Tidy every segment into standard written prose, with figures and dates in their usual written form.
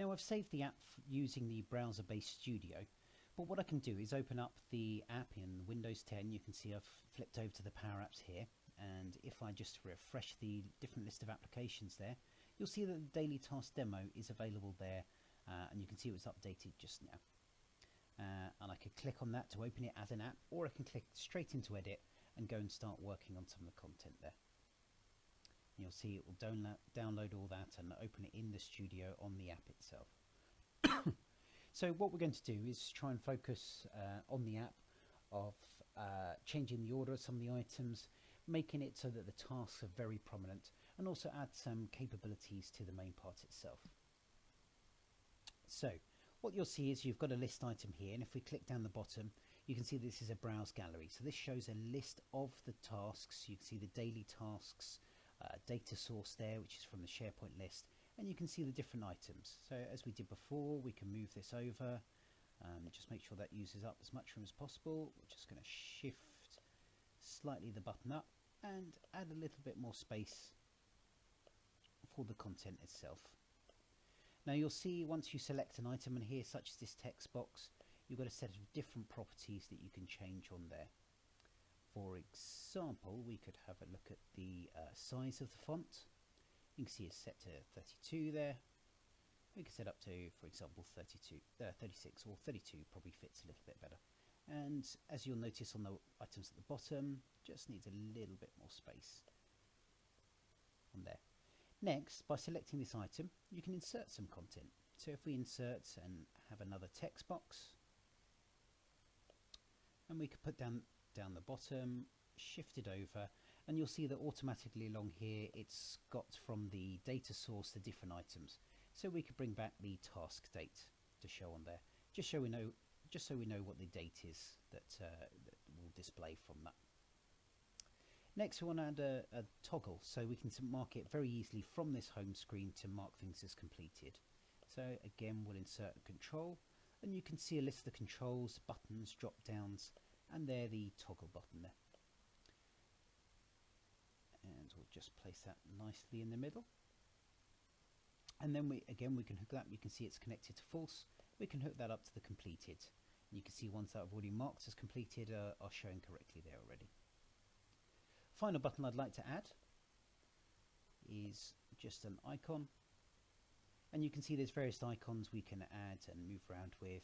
Now I've saved the app using the browser-based Studio, but what I can do is open up the app in Windows 10. You can see I've flipped over to the PowerApps here, and if I just refresh the different list of applications there, you'll see that the daily task demo is available there, and you can see it was updated just now. And I could click on that to open it as an app, or I can click straight into edit and go and start working on some of the content there. You'll see it will download all that and open it in the studio on the app itself. So what we're going to do is try and focus on the app of changing the order of some of the items, making it so that the tasks are very prominent, and also add some capabilities to the main part itself. So what you'll see is you've got a list item here, and if we click down the bottom, you can see this is a browse gallery. So this shows a list of the tasks. You can see the daily tasks, data source there, which is from the SharePoint list, and you can see the different items. So as we did before, we can move this over, just make sure that uses up as much room as possible. We're just going to shift slightly the button up and add a little bit more space for the content itself. Now you'll see once you select an item, and here, such as this text box, you've got a set of different properties that you can change on there. For example, we could have a look at the size of the font. You can see it's set to 32 there. We can set up to, for example, 36 or 32 probably fits a little bit better. And as you'll notice on the items at the bottom, just needs a little bit more space on there. Next, by selecting this item, you can insert some content. So if we insert and have another text box, and we could put down the bottom, shift it over, and you'll see that automatically along here it's got from the data source the different items. So we could bring back the task date to show on there, just so we know what the date is that will display from that. Next, we want to add a toggle, so we can mark it very easily from this home screen to mark things as completed. So again, we'll insert a control, and you can see a list of the controls, buttons, drop downs, and there the toggle button there. And we'll just place that nicely in the middle. And then we can hook that. You can see it's connected to false. We can hook that up to the completed. And you can see ones that I've already marked as completed are showing correctly there already. Final button I'd like to add is just an icon. And you can see there's various icons we can add and move around with.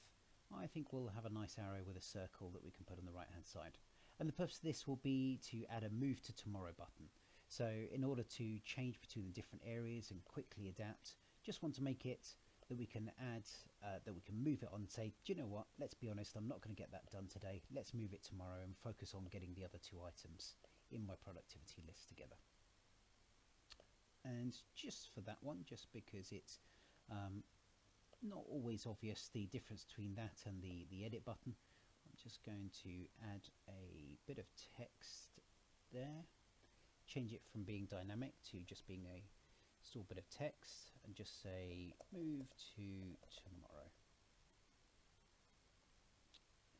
I think we'll have a nice arrow with a circle that we can put on the right hand side. And the purpose of this will be to add a move to tomorrow button. So in order to change between the different areas and quickly adapt, just want to make it that we can add, that we can move it on and say, do you know what, let's be honest, I'm not going to get that done today. Let's move it tomorrow and focus on getting the other two items in my productivity list together. And just for that one, just because it's not always obvious the difference between that and the edit button, I'm just going to add a bit of text there, change it from being dynamic to just being a still bit of text, and just say move to tomorrow.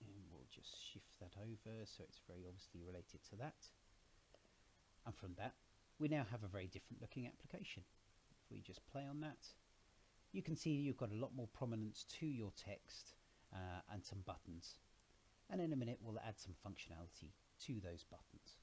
And we'll just shift that over so it's very obviously related to that. And from that, we now have a very different looking application. If we just play on that, you can see you've got a lot more prominence to your text and some buttons. And in a minute, we'll add some functionality to those buttons.